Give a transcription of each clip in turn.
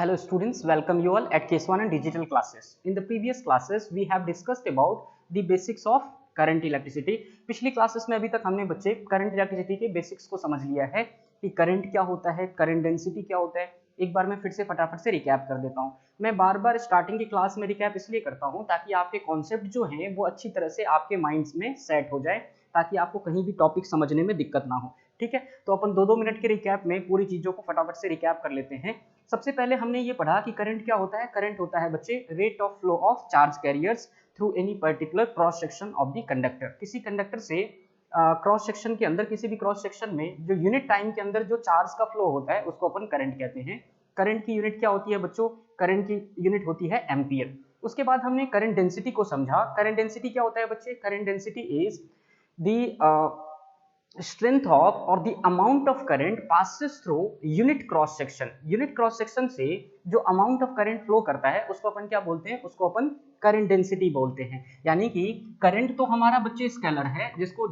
Hello students, welcome you all at Case1 and Digital Classes. In the previous classes, we have discussed about the basics of current electricity. पिछली classes में अभी तक हमने बच्चे current electricity के basics को समझ लिया है कि करंट क्या होता है, करंट डेंसिटी क्या होता है। एक बार मैं फिर से फटाफट से रिकैप कर देता हूँ। मैं बार बार स्टार्टिंग की क्लास में रिकैप इसलिए करता हूँ ताकि आपके कॉन्सेप्ट जो हैं वो अच्छी तरह से आपके माइंड्स में सेट हो जाए, ताकि आपको कहीं भी टॉपिक समझने में दिक्कत ना हो। ठीक है, तो अपन 2-2 मिनट के रिकैप में पूरी चीजों को फटाफट से रिकैप कर लेते हैं। सबसे पहले हमने ये पढ़ा कि करंट क्या होता है। करंट होता है बच्चे rate of flow of charge carriers through any particular cross section of the conductor. किसी कंडक्टर से क्रॉस सेक्शन के अंदर, किसी भी क्रॉस सेक्शन में जो यूनिट टाइम के अंदर जो चार्ज का फ्लो होता है उसको अपन करंट कहते हैं। करंट की यूनिट क्या होती है बच्चों? करंट की यूनिट होती है एम्पियर। उसके बाद हमने करंट डेंसिटी को समझा। करंट डेंसिटी क्या होता है बच्चे? Current density is the strength of or the amount of current passes through unit cross section. unit cross section से जो amount of current flow करता है उसको अपन क्या बोलते हैं? उसको अपन current density बोलते हैं। यानी कि current तो हमारा बच्चे स्केलर है जिसको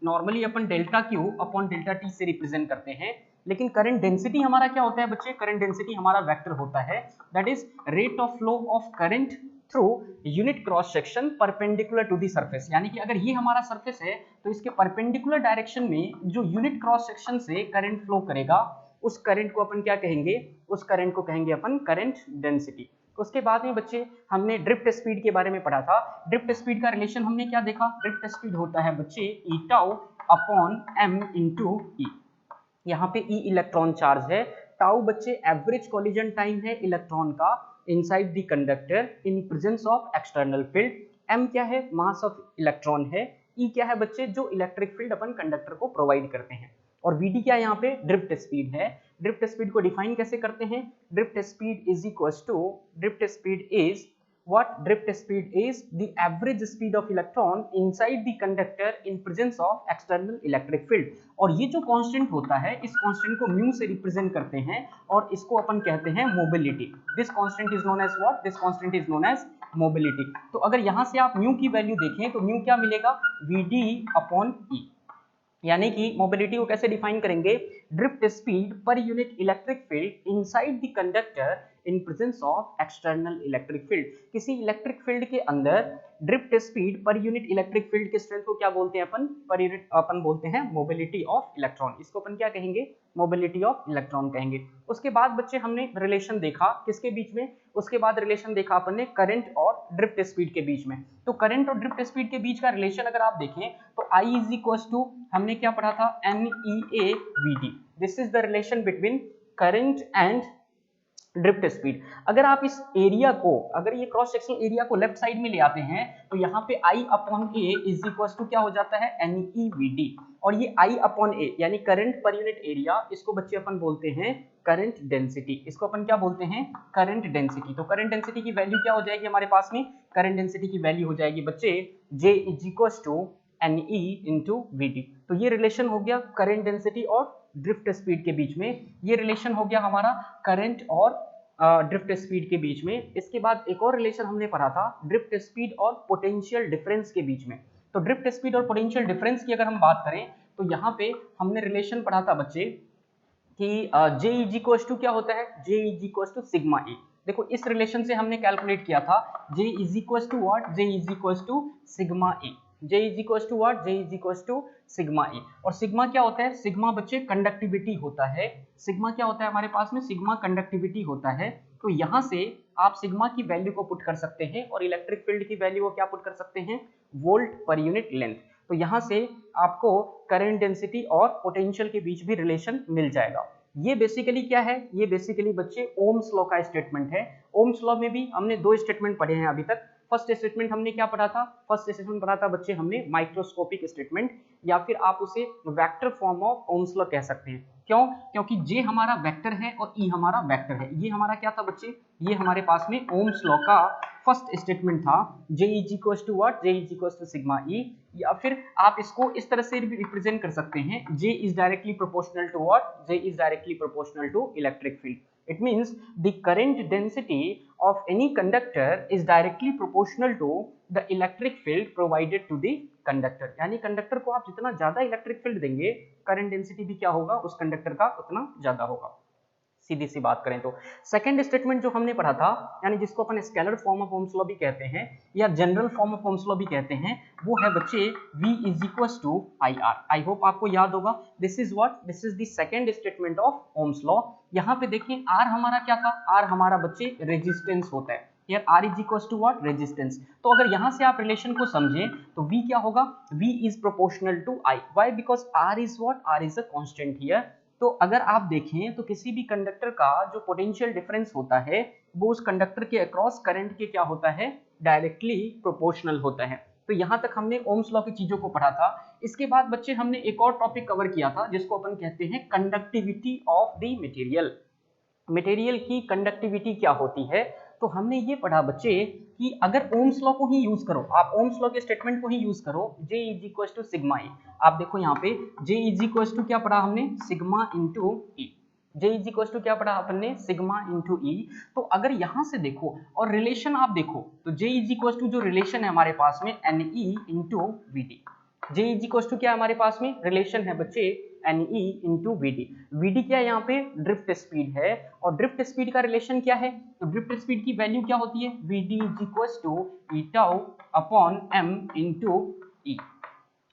नॉर्मली अपन delta q upon delta t से रिप्रेजेंट करते हैं, लेकिन करंट डेंसिटी हमारा क्या होता है बच्चे? करंट डेंसिटी हमारा वेक्टर होता है, that is rate of flow of current through unit cross section perpendicular to the surface. यानी कि अगर ये हमारा सरफेस है तो इसके परपेंडिकुलर डायरेक्शन में जो यूनिट क्रॉस सेक्शन से करंट फ्लो करेगा उस करंट को अपन क्या कहेंगे? उस करंट को कहेंगे अपन करंट डेंसिटी। उसके बाद में बच्चे हमने ड्रिफ्ट स्पीड के बारे में पढ़ा था। ड्रिफ्ट स्पीड का रिलेशन हमने क्या देखा? ड्रिफ्ट स्पीड होता है बच्चे E tau upon M into E. यहाँ पे ई इलेक्ट्रॉन चार्ज है, टाउ बच्चे एवरेज कोलिजन टाइम है इलेक्ट्रॉन का inside the conductor in presence of external field. M क्या है? मास ऑफ इलेक्ट्रॉन है। ई क्या है बच्चे? जो इलेक्ट्रिक फील्ड अपन कंडक्टर को प्रोवाइड करते हैं। और वीडी क्या है यहाँ पे? ड्रिफ्ट स्पीड है। ड्रिफ्ट स्पीड को डिफाइन कैसे करते हैं? Drift speed is equals to, drift speed is what? Drift speed is the average speed of electron inside the conductor in presence of external electric field। और ये जो constant होता है इस कांस्टेंट को म्यू से रिप्रेजेंट करते हैं और इसको अपन कहते हैं mobility. This constant is known as what? This constant is known as mobility. तो अगर यहां से आप म्यू की वैल्यू देखें तो म्यू क्या मिलेगा? Vd अपॉन ई। यानी कि मोबिलिटी को कैसे डिफाइन करेंगे? Drift speed per unit electric field inside the conductor in presence of external electric field. किसी इलेक्ट्रिक फील्ड के अंदर drift speed per unit electric field के स्ट्रेंथ को क्या बोलते हैं अपन? पर यूनिट अपन बोलते हैं मोबिलिटी ऑफ इलेक्ट्रॉन। इसको अपन क्या कहेंगे? मोबिलिटी ऑफ इलेक्ट्रॉन कहेंगे। उसके बाद बच्चे हमने रिलेशन देखा किसके बीच में? उसके बाद रिलेशन देखा अपन ने करंट और ड्रिफ्ट स्पीड के बीच में। तो करंट और ड्रिफ्ट स्पीड के बीच का रिलेशन अगर आप देखें तो I इज इक्वल टू, हमने क्या पढ़ा था? NEAVD। This is the relation between current and drift speed. अगर आप इस एरिया को, अगर ये क्रॉस सेक्शनल एरिया को लेफ्ट साइड में ले आते हैं तो यहाँ पे I upon A is equal to क्या हो जाता है? NEVD। और ये I अपॉन ए यानी करंट पर यूनिट एरिया, इसको बच्चे अपन बोलते हैं करंट डेंसिटी। इसको अपन क्या बोलते हैं? Current density. तो करंट डेंसिटी की वैल्यू क्या हो जाएगी हमारे पास में? करंट डेंसिटी की वैल्यू हो जाएगी बच्चे J is equal to NE into VD। तो ये रिलेशन हो गया करंट डेंसिटी और ड्रिफ्ट स्पीड के बीच में। ये रिलेशन हो गया हमारा करंट और ड्रिफ्ट स्पीड के बीच में। इसके बाद एक और रिलेशन हमने पढ़ा था ड्रिफ्ट स्पीड और पोटेंशियल डिफरेंस के बीच में। तो ड्रिफ्ट स्पीड और पोटेंशियल डिफरेंस की अगर हम बात करें तो यहाँ पे हमने रिलेशन पढ़ा था बच्चे कि J इज इक्वल टू क्या होता है? J is equal to sigma E. देखो इस रिलेशन से हमने कैलकुलेट किया था J is equal to what? J is equal to sigma E. J is equal to what? J is equal to sigma E. और सिग्मा क्या होता है? सिग्मा बच्चे कंडक्टिविटी होता है। सिग्मा क्या होता है हमारे पास में? सिग्मा कंडक्टिविटी होता है। तो यहां से आप सिग्मा की वैल्यू को पुट कर सकते हैं और इलेक्ट्रिक फील्ड की वैल्यू को क्या पुट कर सकते हैं? Volt per unit length. तो यहां से आपको करंट डेंसिटी और पोटेंशियल के बीच भी रिलेशन मिल जाएगा। ये बेसिकली क्या है? ये बेसिकली बच्चे ओम्स लॉ का स्टेटमेंट है। ओम्स लॉ में भी हमने 2 स्टेटमेंट पढ़े हैं अभी तक। फर्स्ट स्टेटमेंट हमने क्या पढ़ा था? फर्स्ट स्टेटमेंट पढ़ा था बच्चे हमने माइक्रोस्कोपिक स्टेटमेंट, या फिर आप उसे vector form of Ohm's law कह सकते हैं। क्यों? क्योंकि J हमारा वेक्टर है और E हमारा वेक्टर है। ये हमारा क्या था बच्चे? ये हमारे पास में ओम्स लॉ का फर्स्ट स्टेटमेंट था J is equal to what? J is equal to sigma E। या फिर आप इसको इस तरह से भी रिप्रेजेंट कर सकते हैं J is directly proportional to what? J is directly proportional to electric field. It means the current density of any conductor is directly proportional to the electric field provided to the conductor। यानी conductor को आप जितना ज्यादा electric field देंगे current density भी क्या होगा? उस कंडक्टर का उतना ज्यादा होगा। सीधी सी बात करें तो। सेकंड स्टेटमेंट जो हमने पढ़ा था, यानी जिसको अपन scalar form of Ohm's law भी कहते हैं या general form of Ohm's law भी कहते हैं, वो है बच्चे V is equal to IR। I hope आपको याद होगा। This is what, this is the second statement of Ohm's law. यहाँ पे देखिए R हमारा क्या था, R हमारा बच्चे रेजिस्टेंस होता है। Here R is equals to what, resistance. तो अगर यहाँ से आप रिलेशन को समझें तो V क्या होगा, V is proportional to I। Why? Because R is what, R is a constant here। तो अगर आप देखें तो किसी भी कंडक्टर का जो पोटेंशियल डिफरेंस होता है वो उस कंडक्टर के अक्रॉस करंट के क्या होता है, डायरेक्टली प्रोपोर्शनल होता है। तो यहाँ तक हमने ओम्स लॉ की चीजों को पढ़ा था। इसके बाद बच्चे हमने एक और टॉपिक कवर किया था जिसको अपन कहते हैं conductivity of the material. Material की कंडक्टिविटी क्या होती है, तो हमने ये पढ़ा बच्चे कि अगर ओम्स लॉ को ही यूज करो, आप ओम्स लॉ के स्टेटमेंट को ही यूज करो, J is equal to sigma E. आप देखो यहाँ पे J इज इक्वल टू क्या पढ़ा हमने, sigma into E. J is equal to क्या पढ़ा अपन ने, सिग्मा इंटू ई। तो अगर यहाँ से देखो और रिलेशन आप देखो तो J इज इक्वल टू जो रिलेशन है हमारे पास में NE into VD। J is equal to क्या हमारे पास में रिलेशन है बच्चे, NE इंटू VD। VD क्या है यहाँ पे, ड्रिफ्ट स्पीड है, और ड्रिफ्ट स्पीड का रिलेशन क्या है, तो ड्रिफ्ट स्पीड की वैल्यू क्या होती है, VD is equal to E tau upon m into E.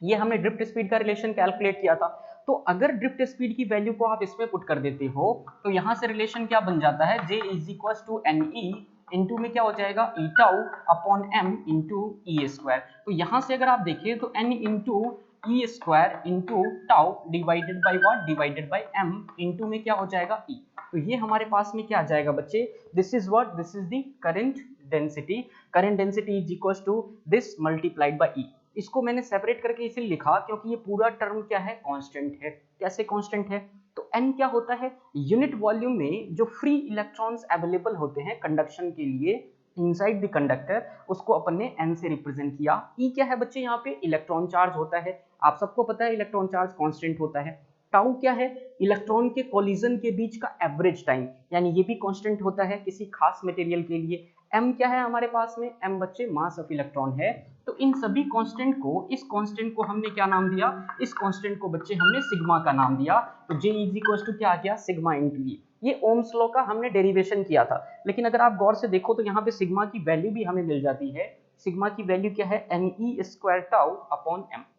ये हमने ड्रिफ्ट स्पीड का रिलेशन कैलकुलेट किया था। तो अगर ड्रिफ्ट स्पीड की वैल्यू को आप इसमें पुट कर देते हो तो यहाँ से रिलेशन क्या बन जाता है, J is equal to NE into में क्या हो जाएगा, E tau upon m into E square. तो यहाँ से अगर आप देखें तो n into E square into tau divided by what, divided by m into में क्या हो जाएगा e। तो ये हमारे पास में क्या आ जाएगा बच्चे, this is what, this is the current density. Current density is equal to this multiplied by E. इसको मैंने सेपरेट करके इसलिए लिखा क्योंकि ये पूरा टर्म क्या है, कांस्टेंट है। कैसे कांस्टेंट है, तो n क्या होता है, यूनिट वॉल्यूम में जो फ्री इलेक्ट्रॉन्स अवेलेबल होते हैं कंडक्शन के लिए इनसाइड द कंडक्टर, उसको अपन ने n से रिप्रेजेंट किया। E क्या है बच्चे, यहाँ पे इलेक्ट्रॉन चार्ज होता है। आप सबको पता है इलेक्ट्रॉन चार्ज कांस्टेंट होता है। टाउ क्या है, इलेक्ट्रॉन के कोलिजन के बीच का एवरेज टाइम, यानी ये भी कांस्टेंट होता है किसी खास मटेरियल के लिए। m क्या है हमारे पास में, m बच्चे मास ऑफ इलेक्ट्रॉन है। तो इन सभी कांस्टेंट को, इस कांस्टेंट को हमने क्या नाम दिया, इस कांस्टेंट को बच्चे हमने सिग्मा का नाम दिया। तो J इज इक्वल टू क्या आ गया, सिग्मा इंटू ई। ये ओम्स लॉ का हमने डेरिवेशन किया था, लेकिन अगर आप गौर से देखो तो यहाँ पे सिग्मा की वैल्यू भी हमें मिल जाती है। सिग्मा की वैल्यू क्या है, NE square tau upon m।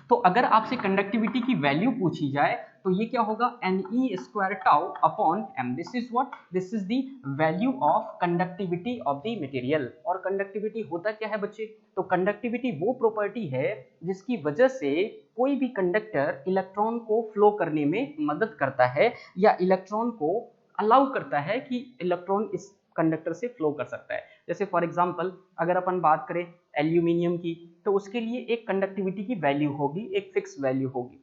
तो अगर आपसे कंडक्टिविटी की वैल्यू पूछी जाए तो ये क्या होगा, NE square tau upon m। This is what, this is the value of conductivity of the material. और कंडक्टिविटी होता क्या है बच्चे, तो कंडक्टिविटी वो प्रॉपर्टी है जिसकी वजह से कोई भी कंडक्टर इलेक्ट्रॉन को फ्लो करने में मदद करता है या इलेक्ट्रॉन को अलाउ करता है कि इलेक्ट्रॉन इस कंडक्टर से फ्लो कर सकता है। जैसे फॉर एग्जांपल अगर अपन बात करें एल्यूमिनियम की, तो उसके लिए एक कंडक्टिविटी की वैल्यू होगी, एक फिक्स वैल्यू होगी।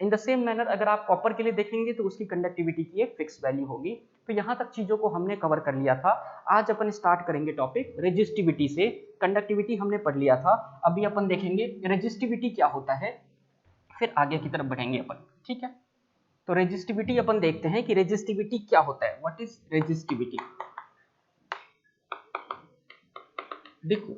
इन द सेम मैनर अगर आप कॉपर के लिए देखेंगे तो उसकी कंडक्टिविटी की एक फिक्स वैल्यू होगी। तो यहाँ तक चीजों को हमने कवर कर लिया था। आज अपन स्टार्ट करेंगे टॉपिक रेजिस्टिविटी से। कंडक्टिविटी हमने पढ़ लिया था, अभी अपन देखेंगे रेजिस्टिविटी क्या होता है, फिर आगे की तरफ बढ़ेंगे अपन, ठीक है। तो रेजिस्टिविटी अपन देखते हैं कि रेजिस्टिविटी क्या होता है, व्हाट इज रेजिस्टिविटी। देखो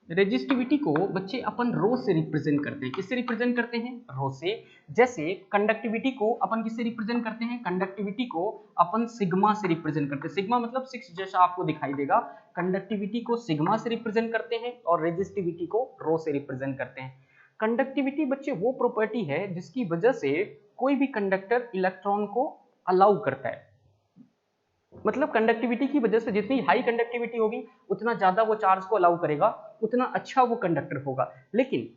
रेजिस्टिविटी को बच्चे अपन रो से रिप्रेजेंट करते हैं। किससे रिप्रेजेंट करते हैं, रो से। जैसे कंडक्टिविटी को अपन किससे रिप्रेजेंट करते हैं, कंडक्टिविटी को अपन सिग्मा से रिप्रेजेंट करते हैं। सिग्मा मतलब 6 जैसा आपको दिखाई देगा। कंडक्टिविटी को सिग्मा से रिप्रेजेंट करते हैं और रेजिस्टिविटी को रो से रिप्रेजेंट करते हैं। कंडक्टिविटी बच्चे वो प्रॉपर्टी है जिसकी वजह से कोई भी कंडक्टर इलेक्ट्रॉन को अलाउ करता है। मतलब कंडक्टिविटी की वजह से जितनी हाई कंडक्टिविटी होगी उतना ज्यादा वो चार्ज को अलाउ करेगा, उतना अच्छा वो कंडक्टर होगा। लेकिन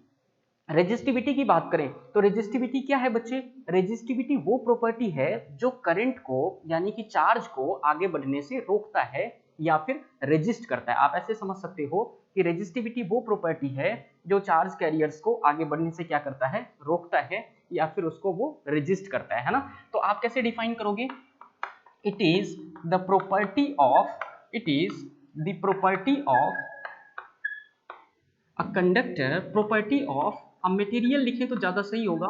रेजिस्टिविटी की बात करें तो रेजिस्टिविटी क्या है बच्चे, रेजिस्टिविटी वो प्रॉपर्टी है जो करंट को यानी कि चार्ज को आगे बढ़ने से रोकता है या फिर रेजिस्ट करता है। आप ऐसे समझ सकते हो कि रेजिस्टिविटी वो प्रॉपर्टी है जो चार्ज कैरियर्स को आगे बढ़ने से क्या करता है, रोकता है या फिर उसको वो रेजिस्ट करता है ना। तो आप कैसे डिफाइन करोगे, it is the property of a conductor, property of a material लिखें तो ज्यादा सही होगा,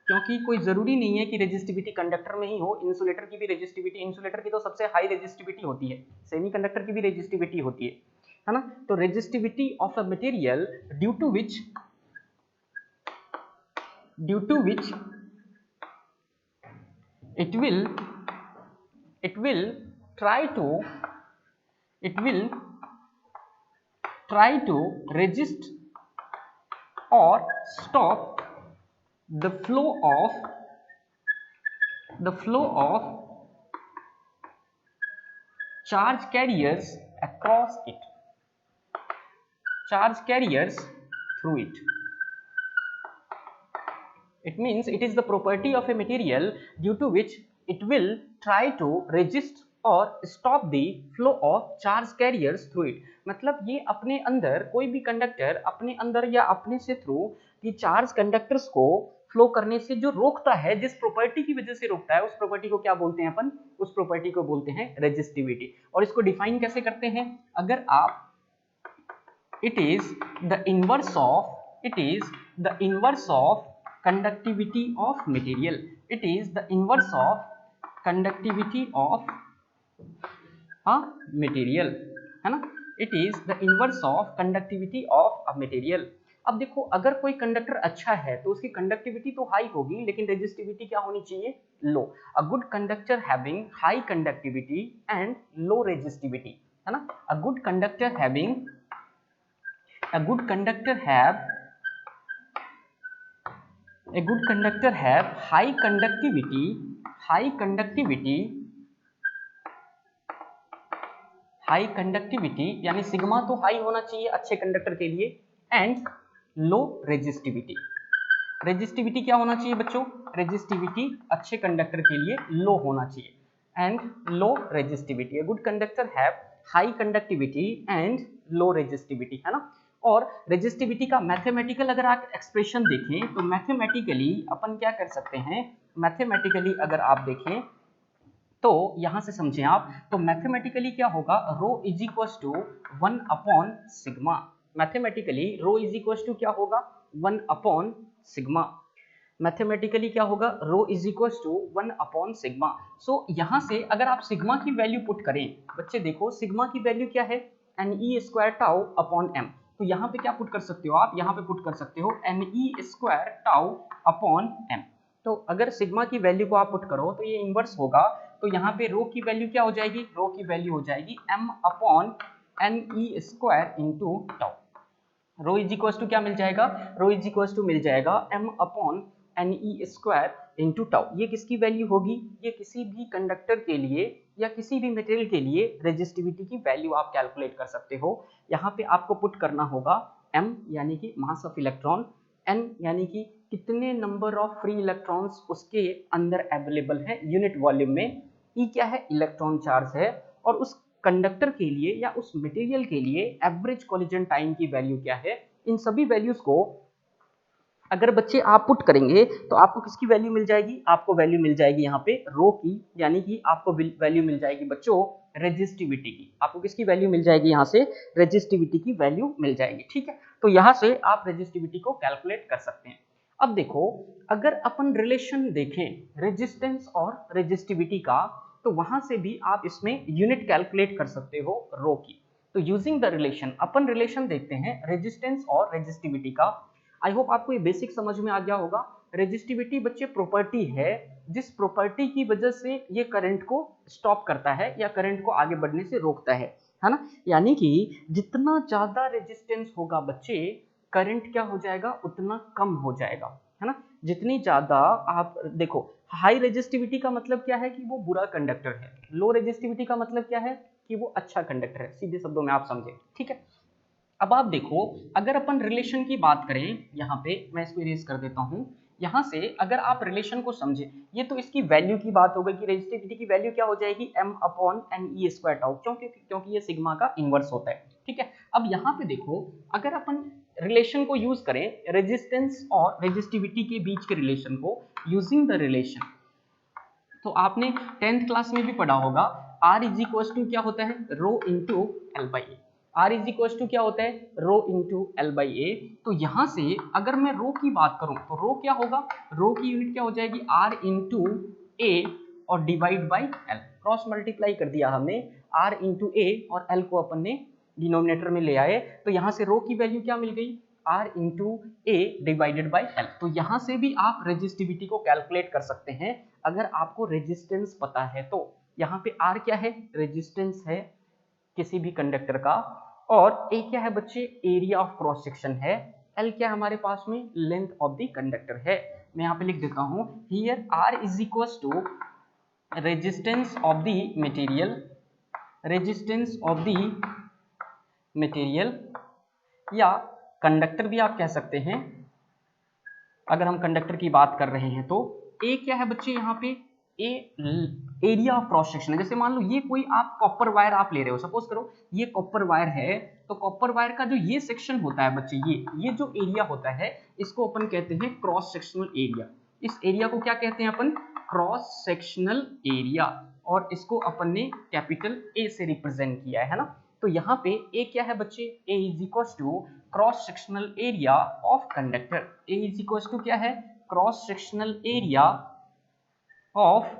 क्योंकि कोई जरूरी नहीं है कि रेजिस्टिविटी कंडक्टर में ही हो। इंसुलेटर की भी रेजिस्टिविटी, इंसुलेटर की तो सबसे हाई रेजिस्टिविटी होती है, सेमीकंडक्टर की भी रेजिस्टिविटी होती है ना। तो resistivity of a material due to which it will it will try to resist or stop the flow of charge carriers across it, charge carriers through it. It means it is the property of a material due to which it will try to resist और stop the flow of charge carriers through it. मतलब ये अपने अंदर कोई भी conductor अपने अंदर या अपने से थ्रू कि चार्ज कंडक्टर्स को फ्लो करने से जो रोकता है, जिस प्रॉपर्टी की वजह से रोकता है, उस प्रॉपर्टी को क्या बोलते हैं अपन? उस प्रॉपर्टी को बोलते हैं रेजिस्टिविटी। और इसको डिफाइन कैसे करते हैं? अगर आप it is the inverse of conductivity of material, it is the inverse of conductivity of material, है ना? It is the inverse of conductivity of a material। अब देखो, अगर कोई कंडक्टर अच्छा है तो उसकी कंडक्टिविटी तो हाई होगी, लेकिन रेजिस्टिविटी क्या होनी चाहिए? Low. A good conductor having high conductivity and low resistivity, है ना? A good conductor have high conductivity यानी सिग्मा तो हाई होना चाहिए अच्छे कंडक्टर के लिए, एंड लो रेजिस्टिविटी। रेजिस्टिविटी क्या होना चाहिए बच्चों? रेजिस्टिविटी अच्छे कंडक्टर के लिए लो होना चाहिए, and low resistivity. A good conductor have high conductivity and low resistivity, है ना? और रेजिस्टिविटी का मैथमेटिकल अगर आप एक्सप्रेशन देखें तो मैथमेटिकली अपन क्या कर सकते हैं? मैथमेटिकली अगर आप देखें तो यहां से समझें आप, तो मैथमेटिकली क्या होगा? Rho is equal to 1 upon sigma. Mathematically rho is equal to क्या होगा? 1 अपॉन सिग्मा। मैथमेटिकली क्या होगा? Rho is equal to 1 upon sigma. So यहां से अगर आप सिग्मा की वैल्यू पुट करें, बच्चे देखो सिग्मा की वैल्यू क्या है? NE square tau upon m। तो यहाँ पे क्या पुट कर सकते हो आप? यहाँ पे पुट कर सकते हो NE square tau upon m। तो अगर सिग्मा की वैल्यू को आप पुट करो तो ये इनवर्स होगा, तो यहाँ पे रो की वैल्यू क्या हो जाएगी? रो की वैल्यू हो जाएगी m upon NE square into tau. Rho is equal to क्या मिल जाएगा? रो इज इक्वल टू मिल जाएगा m upon NE square into tau. ये किसकी वैल्यू होगी? ये किसी भी कंडक्टर के लिए या किसी भी मटेरियल के लिए रेजिस्टिविटी की वैल्यू आप कैलकुलेट कर सकते हो। यहाँ पे आपको पुट करना होगा m यानी कि मास ऑफ इलेक्ट्रॉन, n यानी कि कितने नंबर ऑफ फ्री इलेक्ट्रॉन्स उसके अंदर अवेलेबल है यूनिट वॉल्यूम में, E क्या है? इलेक्ट्रॉन चार्ज है, और उस कंडक्टर के लिए या उस मटेरियल के लिए एवरेज कोलिजन टाइम की वैल्यू क्या है। इन सभी वैल्यूज को अगर बच्चे आप पुट करेंगे तो आपको किसकी वैल्यू मिल जाएगी? आपको वैल्यू मिल जाएगी यहाँ पे रो की, यानी कि आपको वैल्यू मिल जाएगी बच्चों रेजिस्टिविटी की। आपको किसकी वैल्यू मिल जाएगी? यहाँ से रेजिस्टिविटी की वैल्यू मिल जाएगी, ठीक है? तो यहाँ से आप रेजिस्टिविटी को कैलकुलेट कर सकते हैं। अब देखो, अगर अपन रिलेशन देखें रेजिस्टेंस और रेजिस्टिविटी का, तो वहां से भी आप इसमें यूनिट कैलकुलेट कर सकते हो रो की। तो using the relation upon relation देखते हैं रेजिस्टेंस और रेजिस्टिविटी का। आई होप आपको ये बेसिक समझ में आ गया होगा। रेजिस्टिविटी बच्चे प्रॉपर्टी है जिस प्रॉपर्टी की वजह से ये करंट को स्टॉप करता है या करंट को आगे बढ़ने से रोकता है ना? यानी कि जितना ज्यादा रेजिस्टेंस होगा बच्चे, करंट क्या हो जाएगा? उतना कम हो जाएगा, है ना? जितनी ज्यादा आप देखो, हाई रेजिस्टिविटी का मतलब क्या है? कि वो बुरा कंडक्टर है। लो रेजिस्टिविटी का मतलब क्या है? कि वो अच्छा कंडक्टर है। सीधे शब्दों में आप समझे, ठीक है? अब आप देखो, अगर अपन रिलेशन की बात करें, यहाँ पे मैं इसको इरेज कर देता हूँ। यहाँ से अगर आप रिलेशन को समझे, ये तो इसकी वैल्यू की बात हो गई कि रेजिस्टिविटी की वैल्यू क्या हो जाएगी? m upon NE square tau, क्योंकि ये सिग्मा का इनवर्स होता है, ठीक है? अब यहाँ पे देखो, अगर अपन रिलेशन को यूज करें, रेजिस्टेंस और रेजिस्टिविटी के बीच के रिलेशन को, यूजिंग द रिलेशन, तो आपने 10th क्लास में भी पढ़ा होगा R इज इक्वल टू क्या होता है? Rho into L by A. R is equal to क्या होता है? Rho into L by A. तो यहां से अगर मैं रो की बात करूं तो रो क्या होगा? रो की यूनिट क्या हो जाएगी? R इंटू ए और divide by L. Cross multiply कर दिया हमने, R इंटू ए और एल को अपन ने डिनोमिनेटर में ले आए, तो यहां से रो की वैल्यू क्या मिल गई? R into A divided by L. तो यहां से भी आप रेजिस्टिविटी को कैलकुलेट कर सकते हैं अगर आपको रेजिस्टेंस पता है तो। यहाँ पे R क्या है, रेजिस्टेंस है किसी भी कंडक्टर का, और A क्या है बच्चे, एरिया ऑफ क्रॉस सेक्शन है, L क्या है हमारे पास में, लेंथ ऑफ द कंडक्टर है। मैं यहाँ पे लिख देता हूँ, here R is equal to resistance of the material, resistance of the material, या कंडक्टर भी आप कह सकते हैं अगर हम कंडक्टर की बात कर रहे हैं तो। ए क्या है बच्चे यहाँ पे, ए एरिया ऑफ क्रॉस सेक्शन है। जैसे मान लो ये कोई आप कॉपर वायर आप ले रहे हो, सपोज करो ये कॉपर वायर है, तो कॉपर वायर का जो ये सेक्शन होता है बच्चे, ये जो एरिया होता है इसको अपन कहते हैं क्रॉस सेक्शनल एरिया। इस एरिया को क्या कहते हैं अपन, क्रॉस सेक्शनल एरिया, और इसको अपन ने कैपिटल ए से रिप्रेजेंट किया है ना। तो यहाँ पे ए क्या है बच्चे, A is equal to cross sectional area of conductor. A is equal to क्या है, cross sectional area of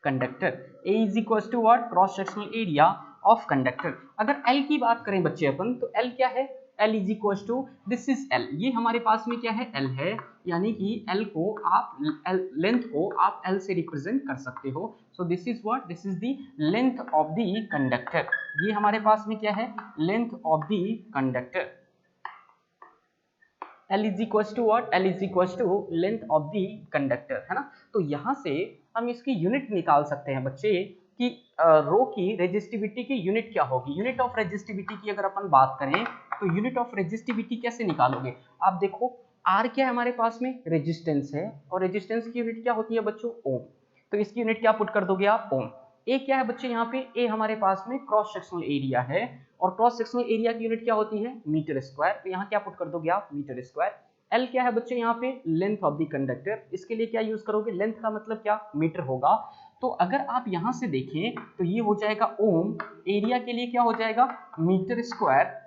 conductor. A is equal to what, cross sectional area of conductor. अगर एल की बात करें बच्चे अपन, तो एल क्या है, L is equal to, this is L, ये हमारे पास में क्या है, L है, यानी कि L को आप लेंथ को आप L से रिप्रेजेंट कर सकते हो। So this is what, this is the length of the conductor. ये हमारे पास में क्या है, length of the conductor. L is equal to what, L is equal to length of the conductor, है ना। तो यहाँ से हम इसकी यूनिट निकाल सकते हैं बच्चे कि रो की रेजिस्टिविटी की यूनिट क्या होगी। यूनिट ऑफ रेजिस्टिविटी की अगर अपन बात करें तो यूनिट ऑफ रेजिस्टिविटी कैसे निकालोगे, आप देखो R क्या है हमारे पास में, रेजिस्टेंस है, और रेजिस्टेंस की यूनिट क्या होती है बच्चों, ओम। तो इसकी यूनिट क्या पुट कर दोगे आप, ओम। ए क्या है बच्चे यहाँ पे, ए हमारे पास में क्रॉस सेक्शनल एरिया है, और क्रॉस सेक्शनल एरिया की यूनिट क्या होती है, मीटर स्क्वायर। तो यहाँ क्या पुट कर दोगे आप, मीटर स्क्वायर। एल क्या है बच्चे यहाँ पे, लेंथ ऑफ द कंडक्टर, इसके लिए क्या यूज करोगे, लेंथ का मतलब क्या, मीटर होगा। तो अगर आप यहां से देखें तो ये हो जाएगा ओम, एरिया के लिए क्या हो जाएगा, मीटर स्क्वायर,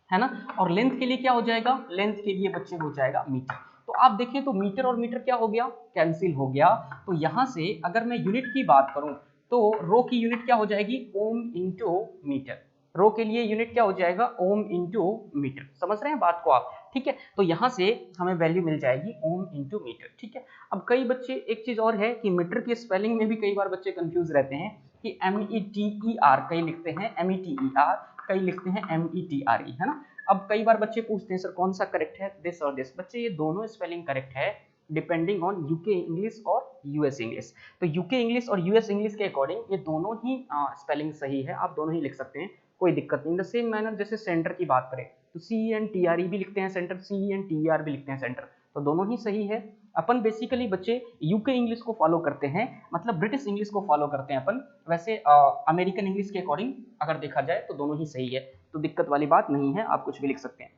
है ना, और लेंथ के लिए क्या हो जाएगा, लेंथ के लिए बच्चे हो जाएगा मीटर। तो आप देखें तो मीटर और मीटर क्या हो गया, कैंसिल हो गया। तो यहां से अगर मैं यूनिट की बात करूं तो रो की यूनिट क्या हो जाएगी, ओम इंटू मीटर। रो के लिए यूनिट क्या हो जाएगा, ओम इंटू मीटर। समझ रहे हैं बात को आप, ठीक है। तो यहां से हमें वैल्यू मिल जाएगी ओम इंटू मीटर, ठीक है। अब कई बच्चे, एक चीज और है कि मीटर की स्पेलिंग में भी कई बार बच्चे कंफ्यूज रहते हैं कि METER, कई लिखते हैं METER, कई लिखते हैं METRE, है ना। अब कई बार बच्चे पूछते हैं सर कौन सा करेक्ट है, दिस और दिस। बच्चे ये दोनों स्पेलिंग करेक्ट है डिपेंडिंग ऑन यूके इंग्लिश और यूएस इंग्लिश। तो यूके इंग्लिश और यूएस इंग्लिश के अकॉर्डिंग ये दोनों ही स्पेलिंग सही है, आप दोनों ही लिख सकते हैं, कोई दिक्कत नहीं। इन द सेम मैनर जैसे सेंटर की बात करें तो CENTRE भी लिखते हैं सेंटर, CENTER भी लिखते हैं सेंटर, तो दोनों ही सही है। अपन बेसिकली बच्चे यूके इंग्लिश को फॉलो करते हैं, मतलब ब्रिटिश इंग्लिश को फॉलो करते हैं अपन। वैसे अमेरिकन इंग्लिश के अकॉर्डिंग अगर देखा जाए तो दोनों ही सही है, तो दिक्कत वाली बात नहीं है, आप कुछ भी लिख सकते हैं।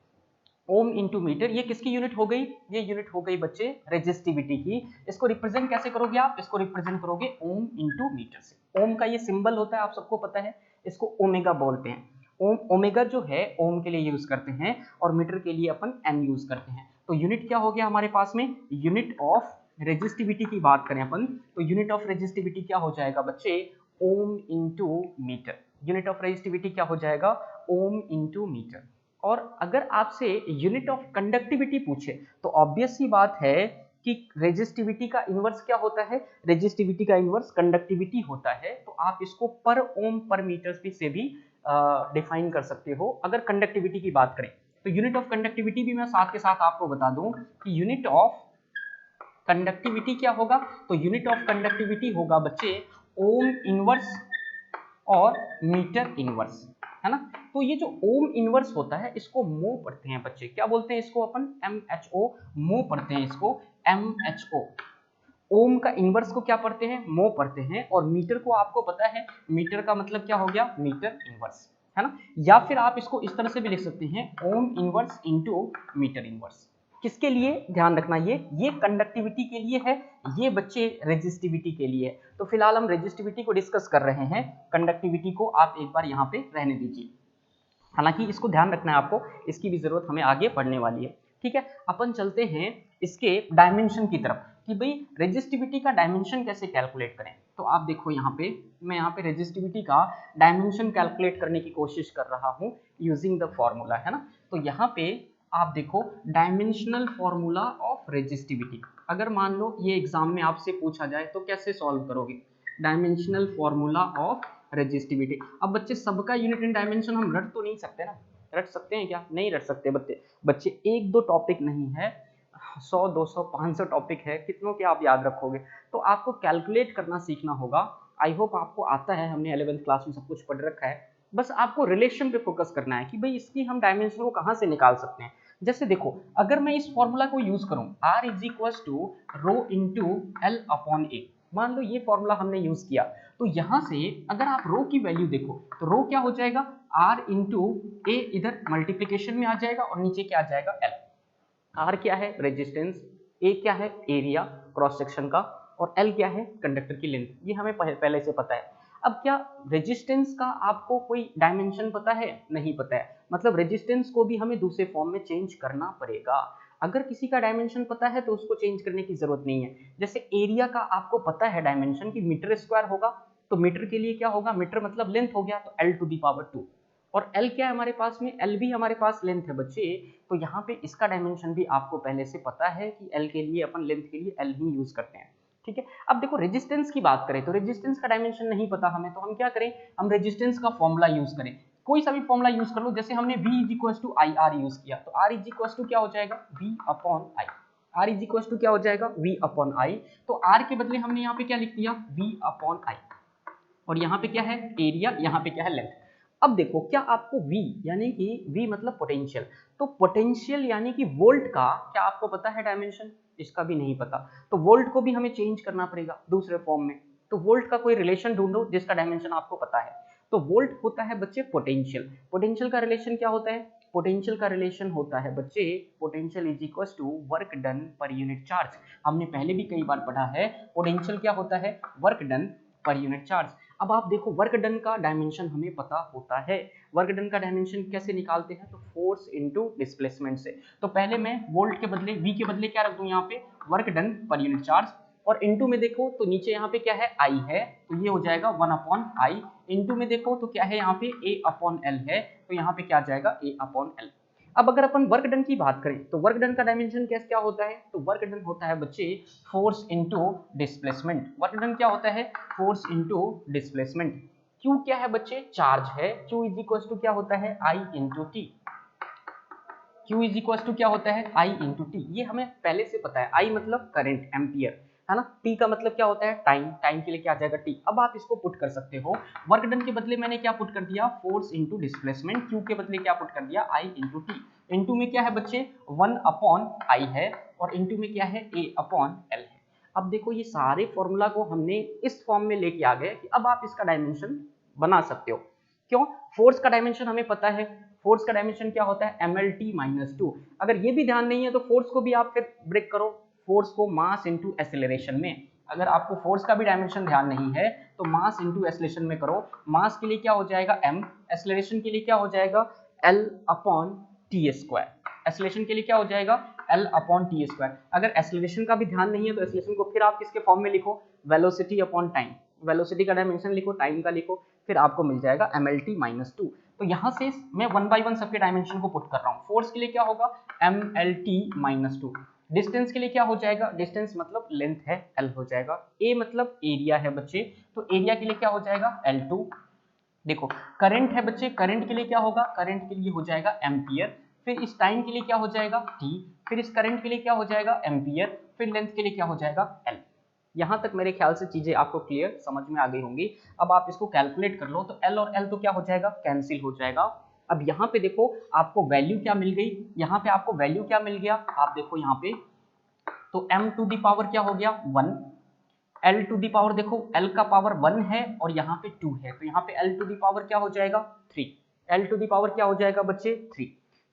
ओम इंटू मीटर, ये किसकी यूनिट हो गई, ये यूनिट हो गई बच्चे रेजिस्टिविटी की। इसको रिप्रेजेंट कैसे करोगे आप, इसको रिप्रेजेंट करोगे ओम इंटू मीटर से। ओम का ये सिंबल होता है, आप सबको पता है, इसको ओमेगा बोलते हैं। ओम, ओमेगा जो है ओम के लिए यूज करते हैं, और मीटर के लिए अपन एम यूज करते हैं। तो यूनिट क्या हो गया हमारे पास में, यूनिट ऑफ रेजिस्टिविटी की बात करें अपन तो यूनिट ऑफ रेजिस्टिविटी क्या हो जाएगा बच्चे, ohm into metre. Unit of resistivity क्या हो जाएगा, ओम इंटू मीटर। और अगर आपसे यूनिट ऑफ कंडक्टिविटी पूछे तो ऑब्वियस सी बात है कि रेजिस्टिविटी का इनवर्स क्या होता है, रेजिस्टिविटी का इनवर्स कंडक्टिविटी होता है। तो आप इसको पर ओम पर मीटर से भी डिफाइन कर सकते हो अगर कंडक्टिविटी की बात करें। तो यूनिट ऑफ कंडक्टिविटी भी मैं साथ के साथ आपको बता दूं कि यूनिट ऑफ कंडक्टिविटी क्या होगा, तो यूनिट ऑफ कंडक्टिविटी होगा बच्चे ओम इनवर्स और मीटर इनवर्स, है ना। तो ये जो ओम इनवर्स होता है इसको मो पढ़ते हैं बच्चे, क्या बोलते हैं इसको अपन, MHO, मो पढ़ते हैं इसको MHO। ओम का इनवर्स को क्या पढ़ते हैं, मो पढ़ते हैं, और मीटर को आपको पता है मीटर का मतलब क्या हो गया, मीटर इनवर्स, है ना। या फिर आप इसको इस तरह से भी लिख सकते हैं ohm inverse into metre inverse. किसके लिए ध्यान रखना, ये कंडक्टिविटी के लिए है, ये बच्चे रेजिस्टिविटी के लिए है। तो फिलहाल हम रेजिस्टिविटी को डिस्कस कर रहे हैं, कंडक्टिविटी को आप एक बार यहाँ पे रहने दीजिए। हालांकि इसको ध्यान रखना है आपको, इसकी भी जरूरत हमें आगे पढ़ने वाली है, ठीक है। अपन चलते हैं इसके डायमेंशन की तरफ कि भाई रेजिस्टिविटी का डायमेंशन कैसे कैलकुलेट करें। तो आप देखो यहाँ पे, मैं यहाँ पे रेजिस्टिविटी का डायमेंशन कैलकुलेट करने की कोशिश कर रहा हूँ यूजिंग द फॉर्मूला, है ना। तो यहाँ पे आप देखो डायमेंशनल फॉर्मूला ऑफ रेजिस्टिविटी। अगर मान लो ये एग्जाम में आपसे पूछा जाए तो कैसे सॉल्व करोगे। Dimensional formula of resistivity. अब बच्चे सबका यूनिट इन डायमेंशन हम रट तो नहीं सकते ना, रट सकते हैं क्या? नहीं रट सकते बच्चे एक दो टॉपिक नहीं है, 100 200 500 टॉपिक है, कितनों के आप याद रखोगे? तो आपको कैलकुलेट करना सीखना होगा। आई होप आपको आता है, हमने 11th क्लास में सब कुछ पढ़ रखा है। बस आपको रिलेशन पे फोकस करना है कि भाई इसकी हम डायमेंशन को कहाँ से निकाल सकते हैं। जैसे देखो, अगर मैं इस फॉर्मूला को यूज करूं, R is equal to rho into L upon A, मान लो ये फॉर्मूला हमने यूज किया, तो यहां से अगर आप रो की वैल्यू देखो तो रो क्या हो जाएगा, R इंटू ए, इधर मल्टीप्लीकेशन में आ जाएगा और नीचे क्या आ जाएगा, L। R क्या है, रेजिस्टेंस, A क्या है, एरिया क्रॉस सेक्शन का, और L क्या है, कंडक्टर की लेंथ। ये हमें पहले से पता है। अब क्या रेजिस्टेंस का आपको कोई डायमेंशन पता है? नहीं पता है, मतलब रेजिस्टेंस को भी हमें दूसरे फॉर्म में चेंज करना पड़ेगा। अगर किसी का डायमेंशन पता है तो उसको चेंज करने की जरूरत नहीं है। जैसे एरिया का आपको पता है डायमेंशन कि मीटर स्क्वायर होगा, तो मीटर के लिए क्या होगा, मीटर मतलब लेंथ हो गया, तो L टू दी पावर 2। और L क्या है हमारे पास में, L भी हमारे पास लेंथ है बच्चे, तो यहाँ पे इसका डायमेंशन भी आपको पहले से पता है कि L के लिए अपन लेंथ के लिए L ही यूज करते हैं। ठीक है, अब देखो रेजिस्टेंस की बात करें तो रेजिस्टेंस का डायमेंशन नहीं पता हमें, तो हम क्या करें, हम रेजिस्टेंस का फॉर्मूला यूज करें, कोई सा भी फॉर्मूला यूज कर लो। जैसे हमने V is equal to I R use किया, तो R इज इक्वल टू क्या हो जाएगा, V upon I. R is equal to क्या हो जाएगा, V अपॉन आई। तो R के बदले हमने यहाँ पे क्या लिख दिया, V अपॉन आई, और यहाँ पे क्या है, एरिया, यहाँ पे क्या है, लेंथ। अब देखो, क्या आपको V यानी कि V मतलब पोटेंशियल, तो पोटेंशियल यानी कि वोल्ट का क्या आपको पता है डायमेंशन? इसका भी नहीं पता, तो वोल्ट को भी हमें चेंज करना पड़ेगा दूसरे फॉर्म में। तो वोल्ट का कोई रिलेशन ढूंढो जिसका डायमेंशन आपको पता है। तो वोल्ट होता है बच्चे पोटेंशियल, पोटेंशियल का रिलेशन क्या होता है, पोटेंशियल का रिलेशन होता है बच्चे, potential is equal to work done per unit charge. हमने पहले भी कई बार पढ़ा है, पोटेंशियल क्या होता है, work done per unit charge. अब आप देखो, वर्क डन का डायमेंशन हमें पता होता है, वर्क डन का डायमेंशन कैसे निकालते हैं, तो फोर्स इनटू डिस्प्लेसमेंट से। तो पहले मैं वोल्ट के बदले, V के बदले क्या रख दूं यहाँ पे, work done per unit charge, और इनटू में देखो तो नीचे यहाँ पे क्या है, I है, तो ये हो जाएगा 1 अपॉन आई। इनटू में देखो तो क्या है, यहाँ पे A अपॉन एल है, तो यहाँ पे क्या आ जाएगा, A अपॉन एल। अब अगर अपन वर्क डन की बात करें तो वर्क डन का डायमेंशन क्या होता है, तो वर्क डन होता है बच्चे force into displacement. Work done क्या होता है, फोर्स इनटू डिस्प्लेसमेंट। क्यू क्या है बच्चे, चार्ज है, क्यू इज इक्वल टू क्या होता है, I into t. Q is equal to क्या होता है, I इंटू टी, ये हमें पहले से पता है। I मतलब करंट, एम्पियर है ना, T का मतलब क्या होता है, टाइम, टाइम के लिए क्या आ जाएगा, T। अब आप इसको पुट कर सकते हो, वर्क डन के बदले मैंने क्या पुट कर दिया, फोर्स इनटू डिस्प्लेसमेंट, Q के बदले क्या पुट कर दिया, I इंटू टी। इंटू में क्या है बच्चे, 1 अपॉन आई है, और इंटू में क्या है, A अपॉन एल है। अब देखो, ये सारे फॉर्मूला को हमने इस फॉर्म में लेके आ गए कि अब आप इसका डायमेंशन बना सकते हो। क्यों, फोर्स का डायमेंशन हमें पता है, फोर्स का डायमेंशन क्या होता है, mlt माइनस 2। अगर ये भी ध्यान नहीं है तो फोर्स को भी आप फिर ब्रेक करो, फोर्स को मास इंटू एक्सेलरेशन में। अगर आपको फोर्स का भी डायमेंशन ध्यान नहीं है तो मास इंटू एक्सेलरेशन में करो। मास के लिए क्या हो जाएगा m, एक्सेलरेशन के लिए क्या हो जाएगा l upon T square. Acceleration के लिए क्या हो जाएगा l अपॉन टी स्क्वायर। अगर एक्सेलरेशन का भी ध्यान नहीं है तो एक्सेलरेशन को फिर आप किसके फॉर्म में लिखो, वेलोसिटी अपॉन टाइम। वेलोसिटी का डायमेंशन लिखो, टाइम का लिखो, फिर आपको मिल जाएगा mlt माइनस 2। तो यहाँ से मैं 1 बाय 1 सबके डायमेंशन को पुट कर रहा हूँ। फोर्स के लिए क्या होगा, mlt माइनस 2। डिस्टेंस के लिए क्या हो जाएगा, डिस्टेंस मतलब लेंथ है, L हो जाएगा। A मतलब एरिया है बच्चे, तो एरिया के लिए क्या हो जाएगा, L2। देखो, करंट है बच्चे, करंट के लिए क्या होगा, करंट के लिए हो जाएगा एम्पियर। फिर इस टाइम के लिए क्या हो जाएगा, T। फिर इस करंट के लिए क्या हो जाएगा, एम्पियर। फिर लेंथ के लिए क्या हो जाएगा, L। यहां तक मेरे ख्याल से चीजें आपको क्लियर समझ में आ गई होंगी। अब आप इसको कैलकुलेट कर लो, तो L और L तो क्या हो जाएगा, कैंसिल हो जाएगा। अब यहाँ पे देखो आपको वैल्यू क्या मिल गई, यहाँ पे आपको वैल्यू क्या मिल गया, आप देखो यहाँ पे, तो m टू दी पावर क्या हो गया 1, L टू दी पावर देखो L का पावर 1 है और यहाँ पे 2 है, तो यहाँ पे L टू दी पावर क्या हो जाएगा 3। L टू दी पावर क्या हो जाएगा बच्चे 3।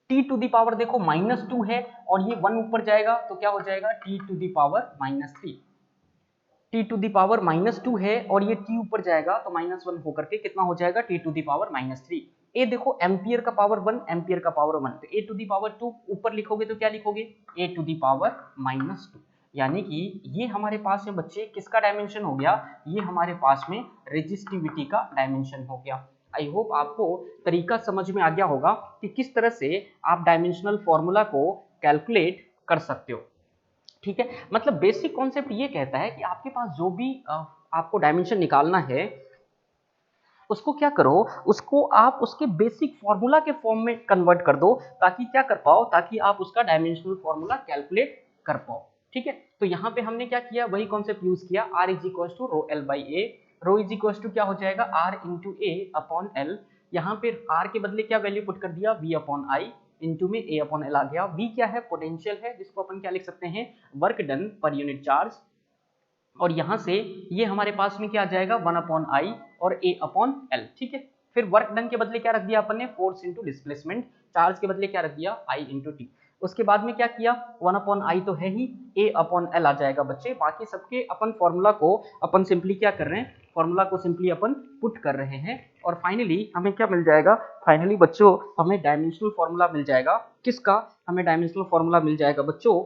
T टू दी पावर देखो -2 है और ये 1 ऊपर जाएगा तो क्या हो जाएगा T to the power -3। T to the power -2 है और ये T ऊपर जाएगा तो -1 होकर के कितना हो जाएगा T टू दी पावर -3। ए देखो एम्पियर का पावर 1, एम्पियर का पावर 1, तो A टू दी पावर 2 ऊपर लिखोगे तो क्या लिखोगे A टू दी पावर -2। यानी कि ये हमारे पास में बच्चे किसका डायमेंशन हो गया, ये हमारे पास में रेजिस्टिविटी का डायमेंशन हो गया। आई होप आपको तरीका समझ में आ गया होगा कि किस तरह से आप डायमेंशनल फॉर्मूला को कैलकुलेट कर सकते हो। ठीक है, मतलब बेसिक कॉन्सेप्ट ये कहता है कि आपके पास जो भी आपको डायमेंशन निकालना है उसको क्या करो, उसको आप उसके बेसिक फॉर्मूला के फॉर्म में कन्वर्ट कर दो, ताकि क्या कर पाओ, ताकि आप उसका डायमेंशनल फॉर्मूला कैलकुलेट कर पाओ। ठीक है, तो यहाँ पे हमने क्या किया, वही कॉन्सेप्ट यूज किया, r is equal to rho L by A, rho is equal to क्या हो जाएगा r into A upon L, यहाँ पे r के बदले क्या वैल्यू पुट कर दिया v अपॉन आई, इंटू में a अपॉन एल आ गया, v क्या है, पोटेंशियल है, जिसको अपन क्या लिख सकते हैं, work done per unit charge, और यहां से ये हमारे पास में क्या आ जाएगा 1 अपॉन आई और a अपॉन एल। ठीक है, फिर वर्क डन के बदले क्या रख दिया अपन ने, फोर्स इंटू डिस्प्लेसमेंट, चार्ज के बदले क्या रख दिया I इंटू टी, उसके बाद में क्या किया 1 अपॉन आई तो है ही, a अपॉन एल आ जाएगा बच्चे, बाकी सबके अपन फॉर्मूला को अपन सिंपली क्या कर रहे हैं, फॉर्मूला को सिंपली अपन पुट कर रहे हैं, और फाइनली हमें क्या मिल जाएगा, फाइनली बच्चों हमें डायमेंशनल फॉर्मूला मिल जाएगा, किसका, हमें डायमेंशनल फॉर्मूला मिल जाएगा बच्चों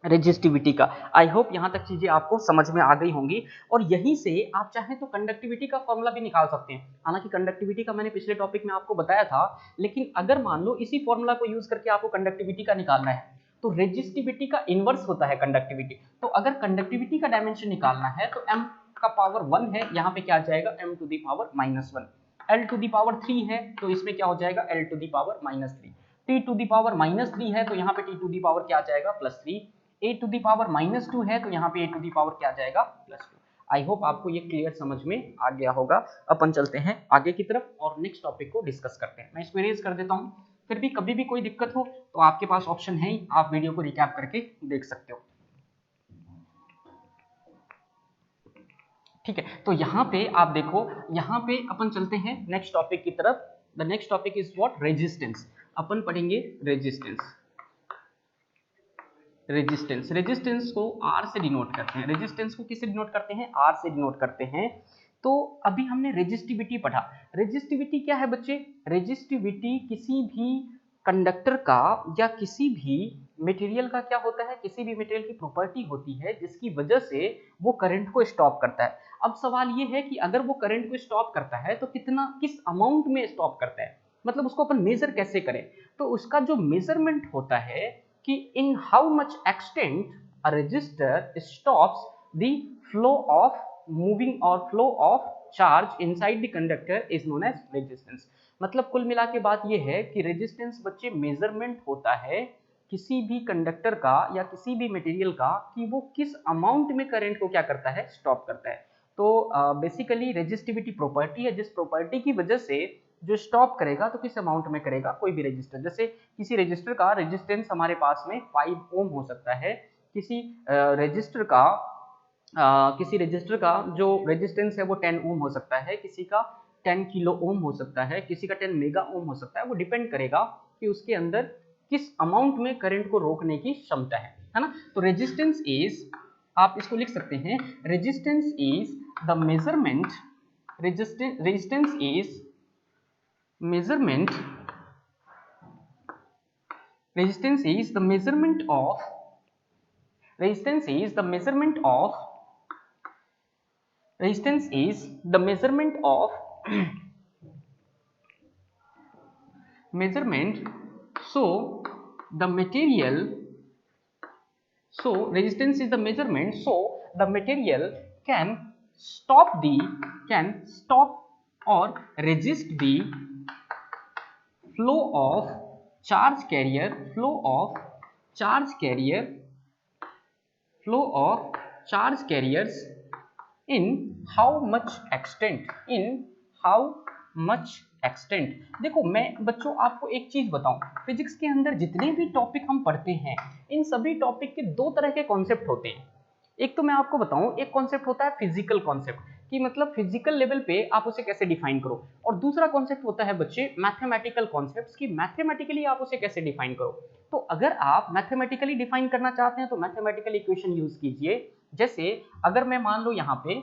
रेजिस्टिविटी का। आई होप यहाँ तक चीजें आपको समझ में आ गई होंगी, और यहीं से आप चाहें तो कंडक्टिविटी का फॉर्मूला भी निकाल सकते हैं, हालांकि कंडक्टिविटी का मैंने पिछले टॉपिक में आपको बताया था, लेकिन अगर मान लो इसी फॉर्मूला को यूज करके आपको कंडक्टिविटी का निकालना है, तो रेजिस्टिविटी का इनवर्स होता है कंडक्टिविटी, तो अगर कंडक्टिविटी का डायमेंशन निकालना है तो m का पावर 1 है, यहाँ पे क्या आ जाएगा m to the power -1, l to the power 3 है तो इसमें क्या हो जाएगा l to the power -3, t to the power -3 है तो यहाँ पे t टू दी पावर क्या आ जाएगा +3, a टू दी पावर -2 है तो यहाँ पे a टू दी पावर क्या आ जाएगा +2। आई होप आपको ये क्लियर समझ में आ गया होगा। अपन चलते हैं आगे की तरफ और नेक्स्ट टॉपिक को डिस्कस करते हैं। मैं इसको इरेज कर देता हूँ, फिर भी कभी भी कोई दिक्कत हो तो आपके पास ऑप्शन है ही, आप वीडियो को रिकैप करके देख सकते हो। ठीक है, तो यहाँ पे आप देखो, यहाँ पे अपन चलते हैं नेक्स्ट टॉपिक की तरफ। The next topic is what, resistance. अपन पढ़ेंगे रेजिस्टेंस। रेजिस्टेंस को R से डिनोट करते हैं, रेजिस्टेंस को किससे डिनोट करते हैं, R से डिनोट करते हैं। तो अभी हमने रेजिस्टिविटी पढ़ा, रेजिस्टिविटी क्या है बच्चे, रेजिस्टिविटी किसी भी कंडक्टर का या किसी भी मटेरियल का क्या होता है, किसी भी मटेरियल की प्रॉपर्टी होती है जिसकी वजह से वो करंट को स्टॉप करता है। अब सवाल ये है कि अगर वो करंट को स्टॉप करता है तो कितना, किस अमाउंट में स्टॉप करता है, मतलब उसको अपन मेजर कैसे करें, तो उसका जो मेजरमेंट होता है कि in how much extent a resistor stops the flow of moving or flow of charge inside the conductor is known as resistance। मतलब कुल मिला के बात यह है कि रेजिस्टेंस बच्चे मेजरमेंट होता है किसी भी कंडक्टर का या किसी भी मटेरियल का कि वो किस अमाउंट में करंट को क्या करता है, स्टॉप करता है। तो बेसिकली रेजिस्टिविटी प्रॉपर्टी है जिस प्रॉपर्टी की वजह से जो स्टॉप करेगा तो किस अमाउंट में करेगा, कोई भी रेजिस्टर, जैसे किसी रेजिस्टर का रेजिस्टेंस हमारे पास में 5 ओम हो सकता है, किसी रेजिस्टर का जो रेजिस्टेंस है वो 10 ओम हो सकता है, किसी का 10 किलो ओम हो सकता है, किसी का 10 मेगा ओम हो सकता है, वो डिपेंड करेगा कि उसके अंदर किस अमाउंट में करंट को रोकने की क्षमता है ना। तो रेजिस्टेंस इज, आप इसको लिख सकते हैं, resistance is the measurement, resistance is measurement, resistance is the measurement of, resistance is the measurement of, resistance is the measurement of measurement, so the material, so resistance is the measurement, so the material can stop the, can stop or resist the flow of charge carrier, flow of charge carrier, flow of charge carriers in how much extent, in how much extent। देखो मैं बच्चों आपको एक चीज बताऊं, physics के अंदर जितने भी टॉपिक हम पढ़ते हैं इन सभी टॉपिक के दो तरह के कॉन्सेप्ट होते हैं। एक तो मैं आपको बताऊं, एक कॉन्सेप्ट होता है फिजिकल कॉन्सेप्ट कि मतलब फिजिकल लेवल पे आप उसे कैसे डिफाइन करो, और दूसरा कॉन्सेप्ट होता है बच्चे मैथमेटिकल कॉन्सेप्ट्स कि मैथमेटिकली आप उसे कैसे डिफाइन करो। तो अगर आप मैथमेटिकली डिफाइन करना चाहते हैं तो मैथमेटिकल इक्वेशन यूज कीजिए। जैसे अगर मैं मान लो यहाँ पे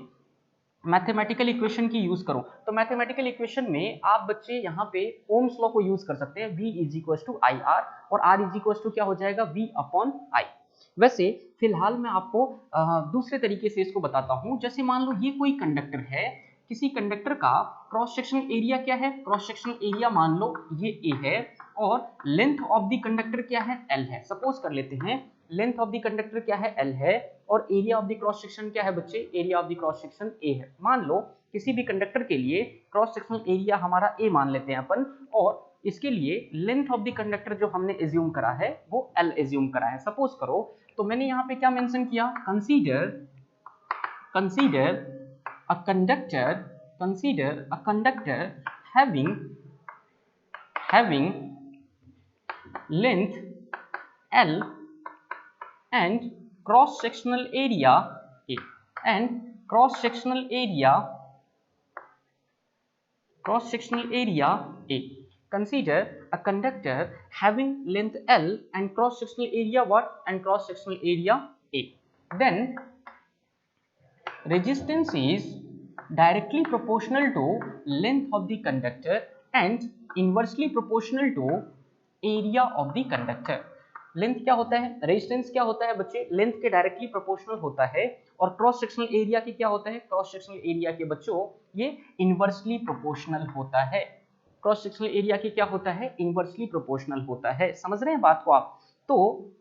मैथमेटिकल इक्वेशन की यूज करूं तो मैथमेटिकल इक्वेशन में आप बच्चे यहाँ पे ओम्स लॉ को यूज कर सकते हैं, V is equal to I R, और R इज इक्वल टू क्या हो जाएगा, V अपॉन आई। वैसे फिलहाल मैं आपको दूसरे तरीके से इसको बताता हूं। जैसे मान लो ये कोई कंडक्टर है, किसी कंडक्टर का क्रॉस सेक्शनल एरिया क्या है, क्रॉस सेक्शनल एरिया मान लो ये A है, और लेंथ ऑफ द कंडक्टर क्या है, L है। सपोज कर लेते हैं लेंथ ऑफ द कंडक्टर क्या है, L है, और area of the cross section क्या है बच्चे, area of the cross section A है। मान लो किसी भी कंडक्टर के लिए क्रॉस सेक्शनल एरिया हमारा A मान लेते हैं अपन, और इसके लिए लेंथ ऑफ द कंडक्टर जो हमने एज्यूम करा है वो L एज्यूम करा है। सपोज करो, तो मैंने यहाँ पे क्या मेंशन किया, consider a conductor having length L and cross sectional area A cross sectional area A. Consider a conductor having length L and cross sectional area what, and cross sectional area A. Then resistance is directly proportional to length of the conductor and inversely proportional to area of the conductor. Length क्या होता है, resistance क्या होता है बच्चे, length के directly proportional होता है, और क्रॉस सेक्शनल एरिया के क्या होता है, क्रॉस सेक्शनल एरिया के बच्चों ये इनवर्सली प्रोपोर्शनल होता है। क्रॉस सेक्शनल एरिया के क्या होता है, इनवर्सली प्रोपोर्शनल होता है। समझ रहे हैं बात को आप? तो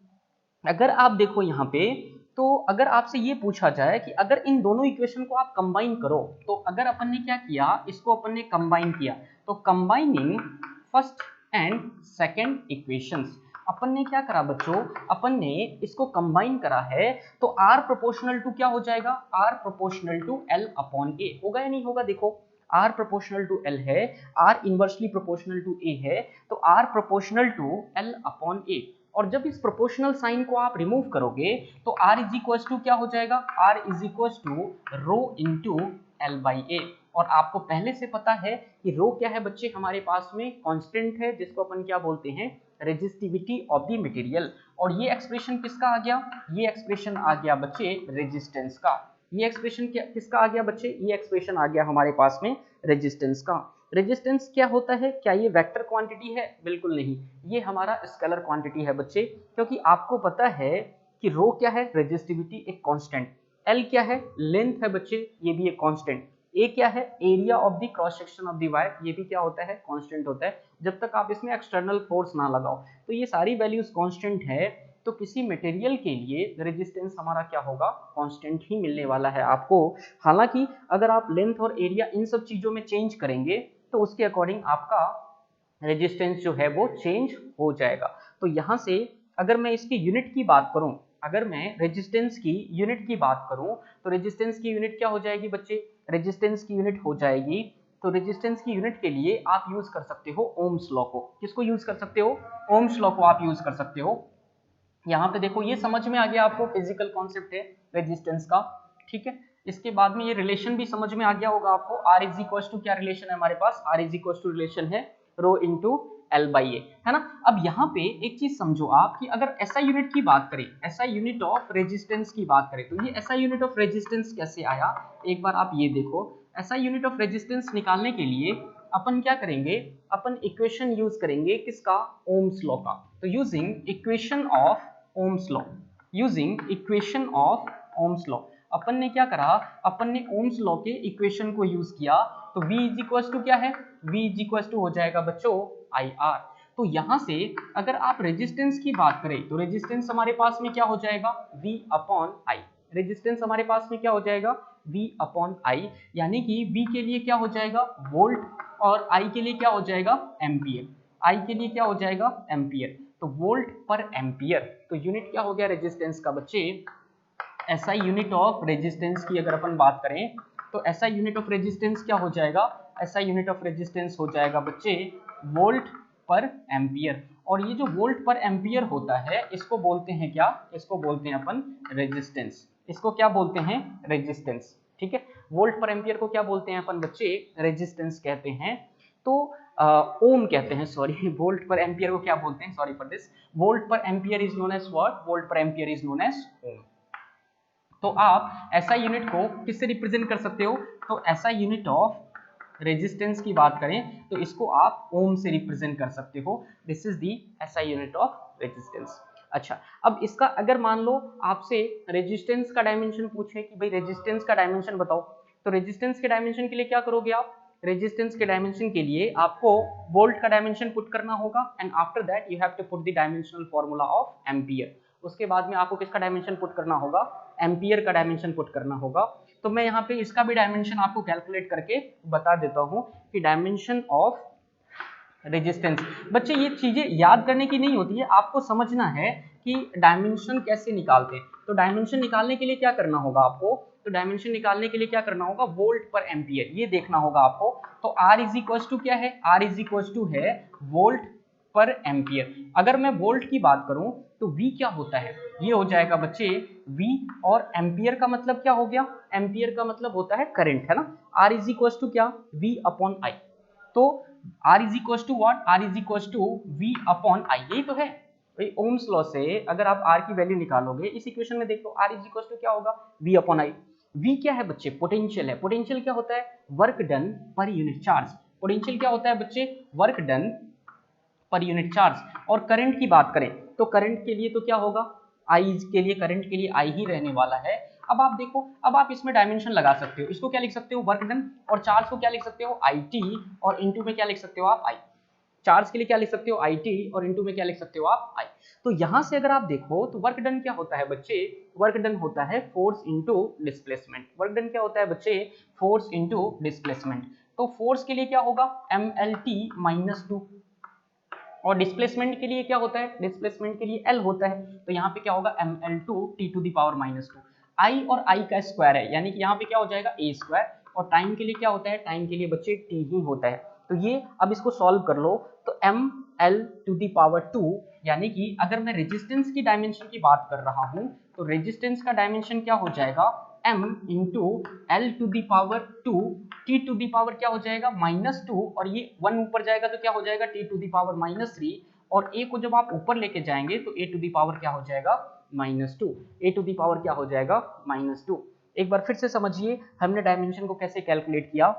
अगर आप देखो यहाँ पे, तो अगर आपसे ये पूछा जाए कि अगर इन दोनों इक्वेशन को आप कंबाइन करो, तो अगर अपन ने क्या किया, इसको अपन ने कंबाइन किया, तो combining first and second equations, अपन ने क्या करा बच्चों, अपन ने इसको कंबाइन करा है, तो R प्रोपोर्शनल टू क्या हो जाएगा, R proportional to L upon A होगा या नहीं होगा? देखो R प्रोपोर्शनल टू L है, R inversely proportional to A है, तो R proportional to L upon A। और जब इस प्रोपोर्शनल साइन को आप रिमूव करोगे तो R इज इक्वल टू क्या हो जाएगा, R is equal to rho into L by A। और आपको पहले से पता है कि रो क्या है बच्चे, हमारे पास में कांस्टेंट है जिसको अपन क्या बोलते हैं, रेजिस्टिविटी ऑफ द मटेरियल। और ये एक्सप्रेशन किसका आ गया, ये एक्सप्रेशन आ गया बच्चे रेजिस्टेंस का। ये एक्सप्रेशन किसका आ गया बच्चे, ये एक्सप्रेशन आ गया हमारे पास में रेजिस्टेंस का। रेजिस्टेंस क्या होता है, क्या ये वेक्टर क्वांटिटी है? बिल्कुल नहीं, ये हमारा स्केलर क्वांटिटी है बच्चे, क्योंकि आपको पता है कि रो क्या है, रेजिस्टिविटी एक कांस्टेंट, L क्या है, लेंथ है बच्चे, ये भी एक कांस्टेंट, A क्या है, area of the cross section of the wire, ये भी क्या होता है, कांस्टेंट होता है, जब तक आप इसमें एक्सटर्नल फोर्स ना लगाओ। तो ये सारी वैल्यूज कांस्टेंट है, तो किसी मटेरियल के लिए रेजिस्टेंस हमारा क्या होगा, कांस्टेंट ही मिलने वाला है आपको। हालांकि अगर आप लेंथ और एरिया इन सब चीजों में चेंज करेंगे तो उसके अकॉर्डिंग आपका रेजिस्टेंस जो है वो चेंज हो जाएगा। तो यहाँ से अगर मैं इसकी यूनिट की बात करूं, अगर मैं रेजिस्टेंस की यूनिट की बात करूं, तो रेजिस्टेंस की यूनिट क्या हो जाएगी बच्चे, रेजिस्टेंस की यूनिट हो जाएगी, तो रेजिस्टेंस की यूनिट के लिए आप यूज कर सकते हो ओम्स लॉ को। किसको यूज कर सकते हो, ओम्स लॉ को आप यूज कर सकते हो। यहाँ पे देखो ये समझ में आ गया आपको, फिजिकल कॉन्सेप्ट है रेजिस्टेंस का, ठीक है। इसके बाद में ये रिलेशन भी समझ में आ गया होगा आपको, R इज इक्वल टू क्या रिलेशन है हमारे पास, R is equal to relation है rho into L by A, है ना। अब यहाँ पे एक चीज समझो आप कि अगर SI यूनिट की बात करें, SI यूनिट ऑफ रेजिस्टेंस की बात करें, तो ये SI यूनिट ऑफ रेजिस्टेंस कैसे आया, एक बार आप ये देखो। SI यूनिट ऑफ रेजिस्टेंस निकालने के लिए अपन क्या करेंगे, अपन इक्वेशन यूज करेंगे किसका, ओम्स लॉ का। तो using equation of Ohm's law, अपन ने क्या करा, अपन ने ओम्स लॉ के इक्वेशन को यूज किया, तो V इज इक्वल टू क्या है, V इज इक्वल टू हो जाएगा बच्चों IR। तो यहां से अगर आप रेजिस्टेंस की बात करें, तो रेजिस्टेंस हमारे पास में क्या हो जाएगा, V अपॉन I। रेजिस्टेंस हमारे पास में क्या हो जाएगा, V अपॉन I, यानी कि V के लिए क्या हो जाएगा वोल्ट, और I के लिए क्या हो जाएगा एम्पियर, I के लिए क्या हो जाएगा एम्पियर, तो वोल्ट पर एम्पियर। तो यूनिट क्या हो गया रेजिस्टेंस का बच्चे, SI यूनिट ऑफ रेजिस्टेंस की अगर अपन बात करें, तो SI यूनिट ऑफ रेजिस्टेंस क्या हो जाएगा, SI यूनिट ऑफ रेजिस्टेंस हो जाएगा बच्चे वोल्ट पर एम्पियर। और ये जो वोल्ट पर एम्पियर होता है इसको बोलते हैं क्या, इसको बोलते हैं अपन रेजिस्टेंस, इसको क्या बोलते हैं रेजिस्टेंस, ठीक है। वोल्ट पर एम्पियर को क्या बोलते हैं अपन बच्चे, रेजिस्टेंस कहते हैं। तो ओम कहते हैं, सॉरी, वोल्ट पर एम्पियर को क्या बोलते हैं, sorry for this, volt per ampere is known as what, volt per ampere is known as ohm. तो आप SI यूनिट को किससे रिप्रेजेंट कर सकते हो, तो SI यूनिट ऑफ रेजिस्टेंस की बात करें तो इसको आप ओम से रिप्रेजेंट कर सकते हो, this is the SI unit of resistance. अच्छा, अब इसका अगर मान लो आपसे रेजिस्टेंस का डायमेंशन पूछे कि भाई रेजिस्टेंस का डायमेंशन बताओ, तो रेजिस्टेंस के डायमेंशन के लिए क्या करोगे आप, रेजिस्टेंस के डायमेंशन के लिए आपको वोल्ट का डायमेंशन पुट करना होगा, and after that you have to put the dimensional formula of ampere. उसके बाद में आपको किसका डायमेंशन पुट करना होगा, एम्पियर का डायमेंशन पुट करना होगा। तो मैं यहाँ पे इसका भी डायमेंशन आपको कैलकुलेट करके बता देता हूँ कि डायमेंशन ऑफ रेजिस्टेंस। बच्चे ये चीजें याद करने की नहीं होती है, आपको समझना है कि डायमेंशन कैसे निकालते हैं। तो डायमेंशन निकालने के लिए क्या करना होगा आपको, तो डायमेंशन निकालने के लिए क्या करना होगा, वोल्ट पर एम्पियर, ये देखना होगा आपको। तो R इज इक्वल टू क्या है, R इज इक्वल टू है वोल्ट पर एम्पियर। अगर मैं वोल्ट की बात करूं तो V क्या होता है, ये हो जाएगा बच्चे V, और एम्पियर का मतलब क्या हो गया, एम्पियर का मतलब होता है करंट, है ना। R इज इक्वल टू क्या, V अपॉन I। तो R is equal to what, R is equal to V upon I, यही तो है भाई। ओम्स लॉ से अगर आप R की वैल्यू निकालोगे, इस इक्वेशन में देख लो, R इज इक्वल टू क्या होगा, V अपॉन I। V क्या है बच्चे, पोटेंशियल है। पोटेंशियल क्या होता है, work done per unit charge. Potential क्या होता है बच्चे, work done per unit charge. और करंट की बात करें तो करंट के लिए तो क्या होगा, I के लिए, करंट के लिए I ही रहने वाला है। अब आप देखो, अब आप इसमें डायमेंशन लगा सकते हो, इसको क्या लिख सकते हो, वर्क डन, और चार्ज को क्या लिख सकते हो, IT, और इनटू में क्या लिख सकते हो आप, I। चार्ज के लिए क्या लिख सकते हो, IT, और इनटू में क्या लिख सकते हो आप, I। तो यहां से अगर आप देखो तो वर्क डन क्या होता है बच्चे, वर्क डन होता है force into displacement. Work done क्या होता है बच्चे, फोर्स इनटू डिस्प्लेसमेंट। तो फोर्स के लिए क्या होगा, MLT -2, और डिस्प्लेसमेंट के लिए क्या होता है, डिस्प्लेसमेंट के लिए L होता है। तो यहाँ पे क्या होगा, ML2T⁻²। I और I का स्क्वायर है, यानी कि यहाँ पे क्या हो जाएगा A², और टाइम के लिए क्या होता है, टाइम के लिए बच्चे T ही होता है। तो ये अब इसको सॉल्व कर लो, तो ML⁻², यानी कि अगर मैं रेजिस्टेंस की डायमेंशन की बात कर रहा हूँ तो रेजिस्टेंस का डायमेंशन क्या हो जाएगा, M इंटू L⁻², T⁻ क्या हो जाएगा, -2, और ये 1 ऊपर जाएगा तो क्या हो जाएगा, T⁻−3, और A को जब आप ऊपर लेके जाएंगे तो A⁻ क्या हो जाएगा, -2। A⁻ क्या हो जाएगा, -2। एक बार फिर से समझिए हमने डायमेंशन को कैसे कैलकुलेट किया।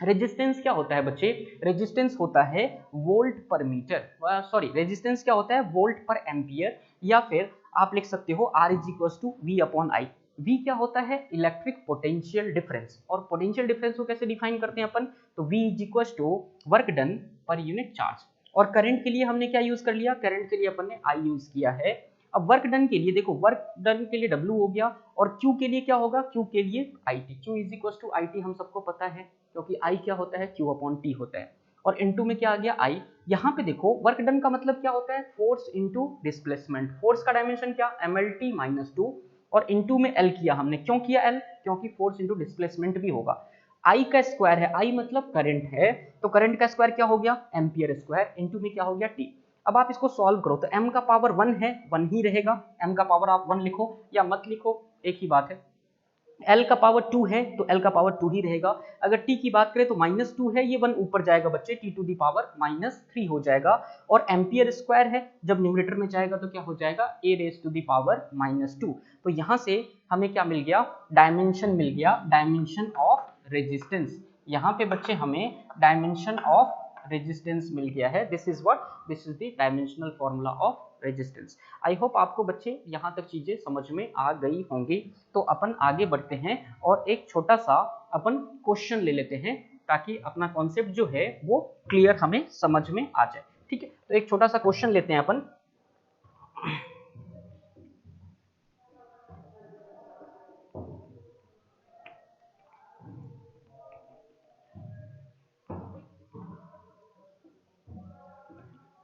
रेजिस्टेंस क्या होता है बच्चे, रेजिस्टेंस होता है वोल्ट पर मीटर, सॉरी रेजिस्टेंस क्या होता है, वोल्ट पर एम्पियर, या फिर आप लिख सकते हो R is equal to V upon I। V क्या होता है, इलेक्ट्रिक पोटेंशियल डिफरेंस, और पोटेंशियल डिफरेंस को कैसे डिफाइन करते हैं अपन, तो V is equal to work done per unit charge. और करंट के लिए हमने क्या यूज कर लिया, करंट के लिए अपन ने I यूज किया है। अब वर्क डन के लिए देखो, वर्क डन के लिए W हो गया, और Q के लिए क्या होगा, Q के लिए IT। Q is equal to IT हम सबको पता है, क्योंकि I क्या होता है, Q अपॉन T होता है। और इनटू में क्या आ गया, I। यहाँ पे देखो वर्क डन का मतलब क्या होता है, फोर्स इनटू डिस्प्लेसमेंट। फोर्स का डायमेंशन क्या, MLT-2, और इनटू में L किया हमने, क्यों किया L, क्योंकि फोर्स इनटू डिस्प्लेसमेंट भी होगा। I का स्क्वायर है, I मतलब करंट है, तो करंट का स्क्वायर क्या हो गया, एम्पियर स्क्वायर, इनटू में क्या हो गया, T। अब आप इसको सॉल्व करो तो m का पावर 1 है, 1 ही रहेगा। m का पावर आप 1 लिखो या मत लिखो, एक ही बात है। L का पावर 2 है तो L का पावर 2 ही रहेगा। अगर T की बात करें तो -2 है, ये 1 ऊपर जाएगा बच्चे, T⁻³ हो जाएगा। और एम्पियर स्क्वायर है, जब न्यूमरेटर में जाएगा तो क्या हो जाएगा, A⁻²। तो यहाँ से हमें क्या मिल गया, डायमेंशन मिल गया, डायमेंशन ऑफ रेजिस्टेंस। यहाँ पे बच्चे हमें डायमेंशन ऑफ रेजिस्टेंस मिल गया है। This is what, this is the dimensional formula of resistance. I hope आपको बच्चे यहाँ तक चीजें समझ में आ गई होंगी। तो अपन आगे बढ़ते हैं और एक छोटा सा अपन क्वेश्चन ले लेते हैं, ताकि अपना कॉन्सेप्ट जो है वो क्लियर हमें समझ में आ जाए। ठीक है, तो एक छोटा सा क्वेश्चन लेते हैं अपन।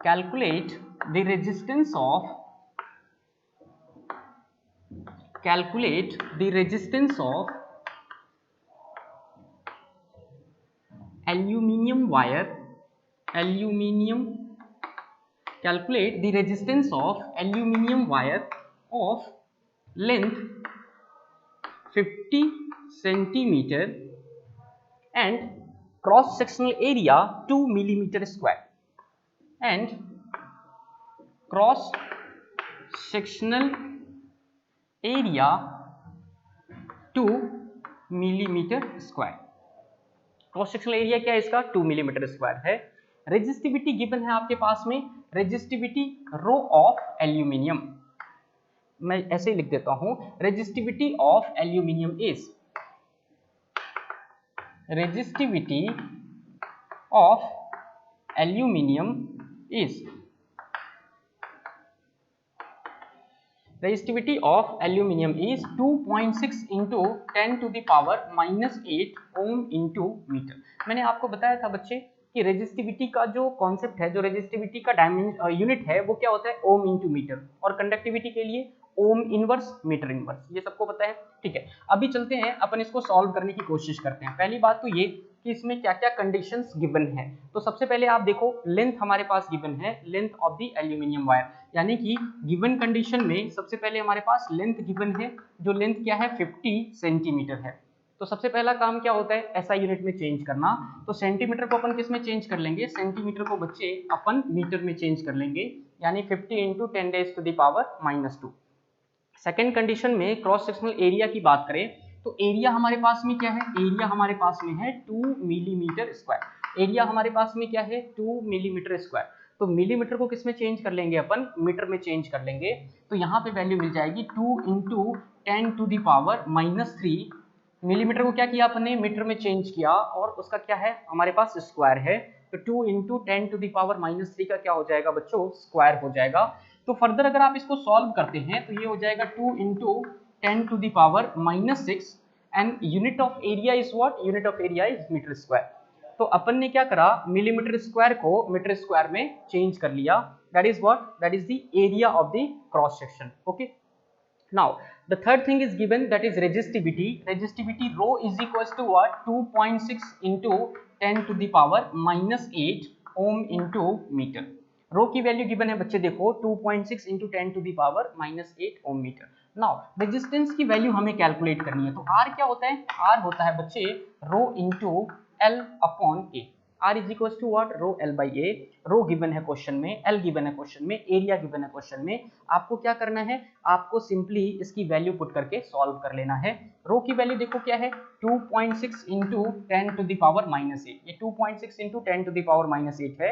Calculate the resistance of aluminium wire, calculate the resistance of aluminium wire of length 50 centimeter and cross sectional area 2 millimeter square, and cross sectional area 2 millimetre square. Cross sectional area क्या है इसका, 2 millimetre square है। Resistivity given है आपके पास में, resistivity row of aluminium, मैं ऐसे ही लिख देता हूं, resistivity of aluminium is, resistivity of aluminium is resistivity of aluminium is 2.6 into 10 to the power -8 ohm into metre. मैंने आपको बताया था बच्चे कि रेजिस्टिविटी का जो कॉन्सेप्ट है, जो रेजिस्टिविटी का यूनिट है, वो क्या होता है, ओम इंटू मीटर, और कंडक्टिविटी के लिए ओम इनवर्स मीटर इनवर्स, ये सबको पता है। ठीक है, अभी चलते हैं अपन इसको सॉल्व करने की कोशिश करते हैं। पहली बात तो ये कि इसमें क्या क्या कंडीशंस गिवन है। तो सबसे पहले आप देखो, लेंथ हमारे पास गिवन है, length of the aluminium wire, यानी कि गिवन कंडीशन में सबसे पहले हमारे पास लेंथ गिवन है, जो लेंथ क्या है 50 सेंटीमीटर है। तो सबसे पहला काम क्या होता है, ऐसा यूनिट में चेंज करना। तो सेंटीमीटर को अपन किस में चेंज कर लेंगे, सेंटीमीटर को बच्चे अपन मीटर में चेंज कर लेंगे, यानी 50 into 10 raise to the power -2। Second condition में क्रॉस सेक्शनल एरिया की बात करें तो एरिया हमारे पास में क्या है, एरिया हमारे पास में है 2 मिलीमीटर स्क्वायर। एरिया हमारे पास में क्या है, 2 मिलीमीटर स्क्वायर। तो मिलीमीटर को किस में चेंज कर लेंगे अपन, मीटर में चेंज कर लेंगे। तो यहाँ पे वैल्यू मिल जाएगी 2 into 10 to the power -3। Millimetre को क्या किया अपन ने, मीटर में चेंज किया, और उसका क्या है हमारे पास स्क्वायर है। तो 2 इंटू 10 टू द पावर -3 का क्या हो जाएगा बच्चों, स्क्वायर हो जाएगा। तो फर्दर अगर आप इसको सॉल्व करते हैं तो ये हो जाएगा 2 into 10 to the power -6 and unit of area is what, unit of area is metre square. तो अपन ने क्या करा, मिलीमीटर स्क्वायर को मीटर स्क्वायर में चेंज कर लिया। That is what, that is the area of the cross section. Okay, now the third thing is given, that is resistivity. Resistivity rho is equals to what, 2.6 into 10 to the power -8 ohm into meter। Rho की value given है बच्चे, देखो 2.6 into 10 to the power -8 ohm metre. Now resistance की value हमें calculate करनी है। तो are क्या होता है, आर होता है बच्चे rho into L upon A. R is equal to what, rho L by A. Rho given है क्वेश्चन में, एल गिवन है क्वेश्चन में, एरिया गिवन है क्वेश्चन में। आपको क्या करना है, आपको सिंपली इसकी वैल्यू पुट करके सॉल्व कर लेना है। रो की वैल्यू देखो क्या है, 2.6 इंटू 10 टू दी पावर -8। ये 2.6 इंटू 10 टू दी पावर -8 है।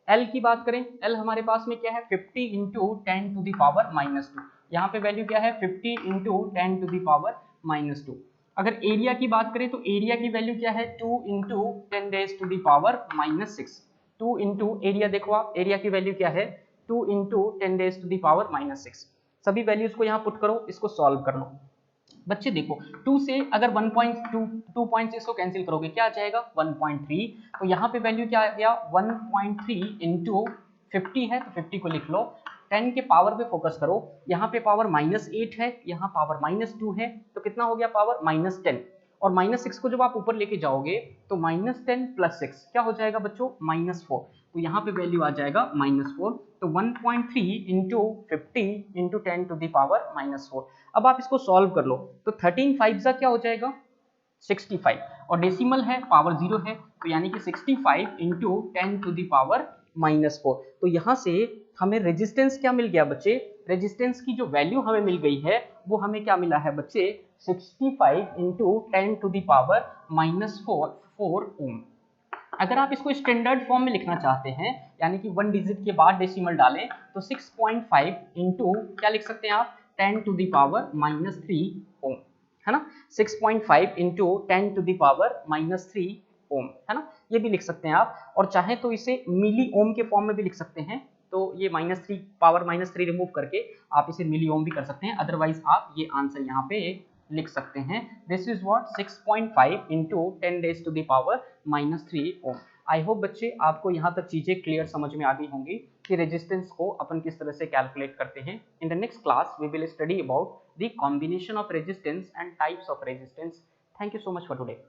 L की बात करें, L हमारे पास में क्या है 50 इंटू 10 टू दी पावर -2। यहाँ पे वैल्यू क्या है 50 इंटू 10 टू दी पावर -2। अगर एरिया की बात करें तो एरिया की वैल्यू क्या है 2 into 10 raise to the power -6। 2 into area देखो आप, एरिया की वैल्यू क्या है 2 into 10 raise to the power -6। सभी वैल्यूज को यहाँ पुट करो, इसको सॉल्व कर लो। बच्चे देखो 2 से अगर 2.6 को कैंसिल करोगे क्या आ जाएगा 1.3। तो यहाँ पे वैल्यू क्या आ गया 1.3 इंटू 50 है, तो 50 को लिख लो। 10 के पावर पे फोकस करो, यहाँ पे पावर -8 है, यहाँ पावर -2 है, तो कितना हो गया पावर -10। और -6 को जब आप ऊपर लेके जाओगे तो -10 + 6 क्या हो जाएगा बच्चों, -4। तो यहाँ पे वैल्यू आ जाएगा -4। तो 1.3 into 50 into 10 to the power -4। अब आप इसको सॉल्व कर लो, तो 13 5 क्या हो जाएगा 65, और डेसिमल है, पावर 0 है, तो यानी कि 65 इंटू 10 टू दी पावर -4। तो यहाँ से हमें रेजिस्टेंस क्या मिल गया बच्चे, रेजिस्टेंस की जो वैल्यू हमें मिल गई है वो हमें क्या मिला है बच्चे 65 इंटू 10 टू दी पावर -4 ओम। अगर आप इसको स्टैंडर्ड फॉर्म में लिखना चाहते हैं, यानी कि 1 डिजिट के बाद डेसिमल डालें, तो 6.5 इंटू क्या लिख सकते हैं आप 10 टू दी पावर -3 ओम, है ना। 6.5 इंटू 10 टू दी पावर -3 ओम, है ना, ये भी लिख सकते हैं आप। और चाहे तो इसे मिली ओम के फॉर्म में भी लिख सकते हैं, तो ये -3 पावर -3 रिमूव करके आप इसे मिली ओम भी कर सकते हैं। अदरवाइज आप ये आंसर यहाँ पे लिख सकते हैं, this is what 6.5 into 10 raise to the power -3 ohm. I hope बच्चे आपको यहाँ तक चीजें क्लियर समझ में आ गई होंगी कि रेजिस्टेंस को अपन किस तरह से कैलकुलेट करते हैं। In the next class we will study about the combination of resistance and types of resistance. Thank you so much for today.